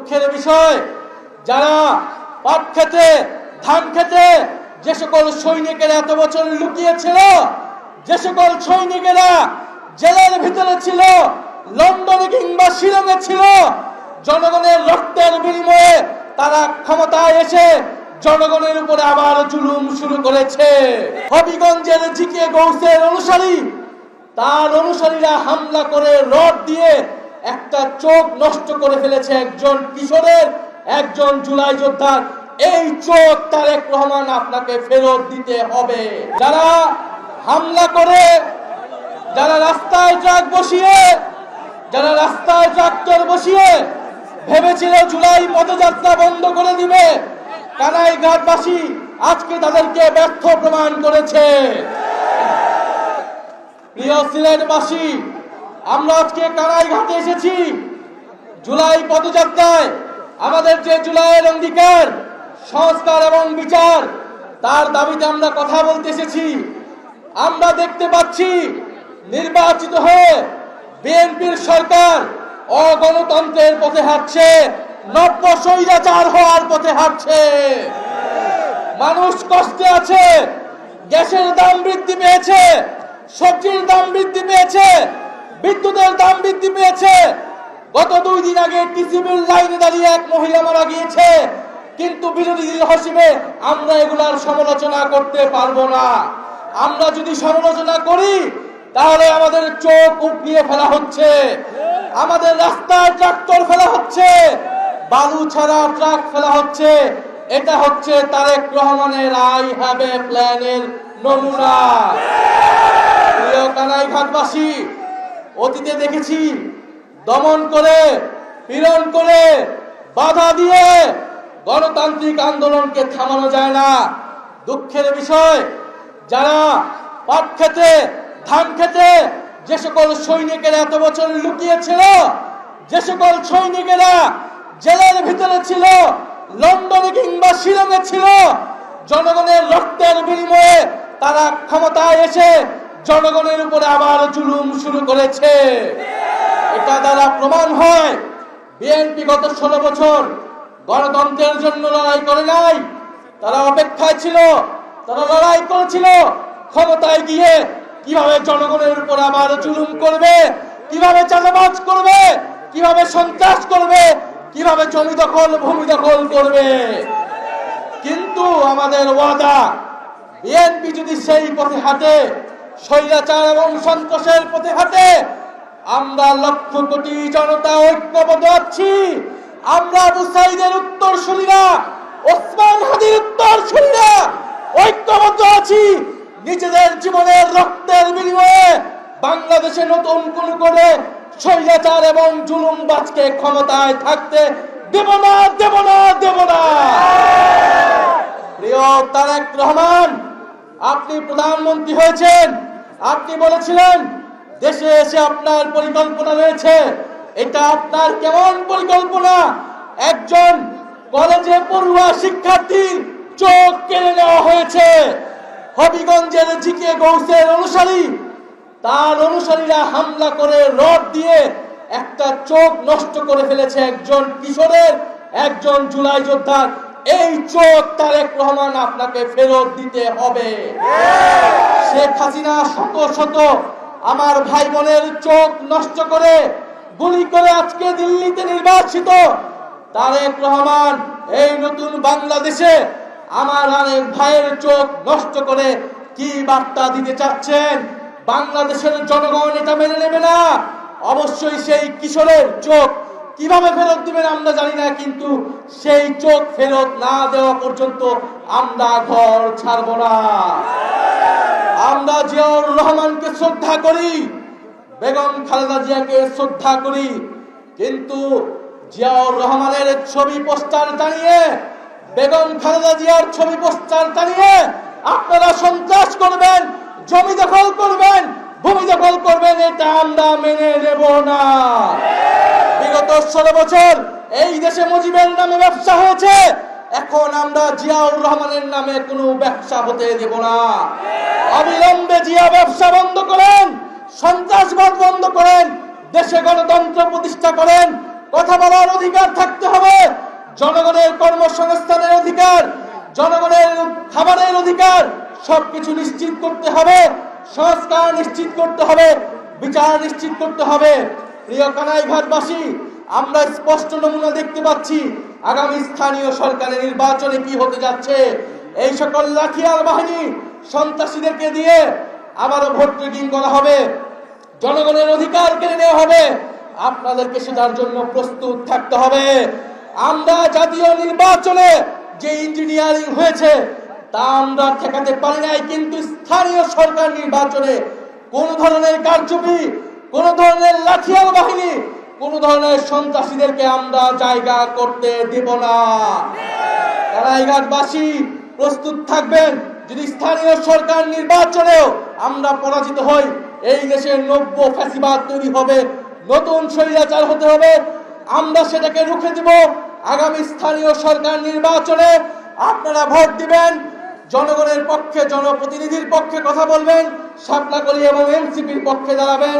দুঃখের বিষয়, যারা পাট খেতে ধান খেতে যে সকল সৈনিকেরা এত বছর লুকিয়েছিল, যে সকল সৈনিকেরা জেলের ভিতরে ছিল, লন্ডনে কিংবা শিলংয়ে ছিল, জনগণের রক্তের বিনিময়ে তারা ক্ষমতায় এসে জনগণের উপরে আবার জুলুম শুরু করেছে। হবিগঞ্জের জিকে গৌসের অনুসারী, তার অনুসারীরা হামলা করে রড দিয়ে একটা চোখ নষ্ট করে ফেলেছে একজন কিশোরের, একজন জুলাই যোদ্ধার। এই চোখ তারেক রহমান আপনাকে ফেরত দিতে হবে। যারা হামলা করে, যারা রাস্তায় ট্রাক বসিয়ে, যারা রাস্তায় ট্রাক্টর বসিয়ে ভেবেছিল জুলাই পদযাত্রা বন্ধ করে দিবে, কানাইঘাটবাসী আজকে তাদেরকে ব্যর্থ প্রমাণ করেছে। প্রিয় সিলেটবাসী, আমরা আজকে কানাইঘাটে এসেছি জুলাই পদযাত্রায়। আমাদের যে জুলাইয়ের অঙ্গীকার, সংস্কার এবং বিচার, তার দাবিতে আমরা কথা বলতে এসেছি। আমরা দেখতে পাচ্ছি নির্বাচিত হয়ে বিএনপির সরকার অগণতন্ত্রের পথে হাঁটছে, নব্য স্বৈরাচার হওয়ার পথে হাঁটছে। মানুষ কষ্টে আছে, গ্যাসের দাম বৃদ্ধি পেয়েছে, সবজির দাম বৃদ্ধি পেয়েছে, বিদ্যুতের দাম বৃদ্ধি পেয়েছে। গত 2 দিন আগে টিসিবির লাইনে দাঁড়িয়ে এক মহিলা মারা গিয়েছে, কিন্তু বিরোধী দল হিসেবে আমরা এগুলার সমালোচনা করতে পারবো না। আমরা যদি সমালোচনা করি তাহলে আমাদের চোখ উপড়িয়ে ফেলা হচ্ছে, আমাদের রাস্তায় ট্রাক্টর ফেলা হচ্ছে, বালু ছাড়া ট্রাক ফেলা হচ্ছে। এটা হচ্ছে তারেক রহমানের আই হ্যাভ এ প্ল্যানের নমুনা। প্রিয় কানাইঘাটবাসী, অতীতে দেখেছি দমন করে, পীড়ন করে, বাধা দিয়ে গণতান্ত্রিক আন্দোলনকে থামানো যায় না। দুঃখের বিষয়, যারা পাট খেতে ধান খেতে যে সকল সৈনিকেরা এত বছর লুকিয়েছিল, যে সকল সৈনিকেরা জেলের ভিতরে ছিল, লন্ডনে কিংবা শিলংয়ে ছিল, জনগণের রক্তের বিনিময়ে তারা ক্ষমতায় এসে জনগণের উপরে আবার জুলুম শুরু করেছে। এটা দ্বারা প্রমাণ হয় বিএনপি গত 16 বছর গণতন্ত্রের জন্য লড়াই করে নাই। তারা অপেক্ষায় ছিল, তারা লড়াই করেছিল ক্ষমতায় গিয়ে কিভাবে জনগণের উপর আবার জুলুম করবে, কিভাবে চাঁদাবাজ করবে, কিভাবে সন্ত্রাস করবে, কিভাবে জমি দখল ভূমি দখল করবে। কিন্তু আমাদের ওয়াদা, বিএনপি যদি সেই পথে হাঁটে, স্বৈরাচার এবং সন্ত্রাসের পথে হাঁটে, আমরা লক্ষ কোটি জনতা ঐক্যবদ্ধ আছি। আমরা আবু সাইদের উত্তরসূরিরা, ওসমান হাদির উত্তরসূরিরা ঐক্যবদ্ধ আছি। নিজেদের জীবনের রক্তের বিনিময়ে বাংলাদেশে নতুন কোন করে স্বৈরাচার এবং জুলুমবাজকে ক্ষমতায় থাকতে দেব না, দেব না, দেব না। প্রিয় তারেক রহমান, আপনি প্রধানমন্ত্রী হয়েছেন, আপনি বলেছিলেন দেশে এসে আপনার পরিকল্পনা রয়েছে। এটা আপনার কেমন পরিকল্পনা? একজন কলেজে পড়ুয়া শিক্ষার্থীর চোখ কেড়ে নেওয়া হয়েছে। হবিগঞ্জের জিকে গৌসের অনুসারী, তার অনুসারীরা হামলা করে রড দিয়ে একটা চোখ নষ্ট করে ফেলেছে একজন কিশোরের, একজন জুলাই যোদ্ধার। এই চোখ তারেক রহমান আপনাকে ফেরত দিতে হবে। শেখ হাসিনা শত শত আমার ভাই বোনের চোখ নষ্ট করে, গুলি করে আজকে দিল্লিতে নির্বাচিত তারেক রহমান এই নতুন বাংলাদেশে আমার আরেক ভাইয়ের চোখ নষ্ট করে কি বার্তা দিতে চাচ্ছেন? বাংলাদেশের জনগণ এটা মেনে নেবে না। অবশ্যই সেই কিশোরের চোখ কিভাবে ফেরত দিবেন আমরা জানি না, কিন্তু সেই চোখ ফেরত না দেওয়া পর্যন্ত আমরা ঘর ছাড়ব না। আমরা জিয়াউর রহমানকে শ্রদ্ধা করি, বেগম খালেদা জিয়াকে শ্রদ্ধা করি, কিন্তু জিয়াউর রহমানের ছবি পোস্টার টানিয়ে, বেগম খালেদা জিয়ার ছবি পোস্টার টানিয়ে আপনারা সন্ত্রাস করবেন, জমি দখল করবেন, ভূমি দখল করবেন, এটা আমরা মেনে নেব না। বিগত 16 বছর এই দেশে মুজিবের নামে ব্যবসা হয়েছে, এখন আমরা জিয়াউর রহমানের নামে কোনো ব্যবসা হতে দেব না। অবিলম্বে জিয়া ব্যবসা বন্ধ করেন, সন্ত্রাসবাদ বন্ধ করেন, দেশে গণতন্ত্র প্রতিষ্ঠা করেন। কথা বলার অধিকার থাকতে হবে, জনগণের কর্মসংস্থানের অধিকার, জনগণের খাবারের অধিকার সবকিছু নিশ্চিত করতে হবে, সংস্কার নিশ্চিত করতে হবে, বিচার নিশ্চিত করতে হবে। প্রিয় কানাইঘাটবাসী, আমরা স্পষ্ট নমুনা দেখতে পাচ্ছি আগামী স্থানীয় সরকারের নির্বাচনে কি হতে যাচ্ছে। এই সকল লাঠিয়াল বাহিনী সন্ত্রাসীদেরকে দিয়ে আবারও ভোট ট্রেকিং করা হবে, জনগণের অধিকার কেড়ে নেওয়া হবে। আপনাদেরকে সেটার জন্য প্রস্তুত থাকতে হবে। আমরা জাতীয় নির্বাচনে যে ইঞ্জিনিয়ারিং হয়েছে তা আমরা ঠেকাতে পারি নাই, কিন্তু স্থানীয় সরকার নির্বাচনে কোন ধরনের কারচুপি, কোন ধরনের লাঠিয়াল বাহিনী, কোন ধরনের সন্ত্রাসীদেরকে আমরা জায়গা করতে দেব না। কানাইঘাটবাসী প্রস্তুত থাকবেন, যদি স্থানীয় সরকার নির্বাচনেও আমরা পরাজিত হই, এই দেশের নব্য ফ্যাসিবাদ তৈরি হবে, নতুন স্বৈরাচার হতে হবে। আমরা সেটাকে রুখে দিব। আগামী স্থানীয় সরকার নির্বাচনে আপনারা ভোট দিবেন, জনগণের পক্ষে, জনপ্রতিনিধির পক্ষে কথা বলবেন, শাপলাকলি এবং এনসিপির পক্ষে দাঁড়াবেন।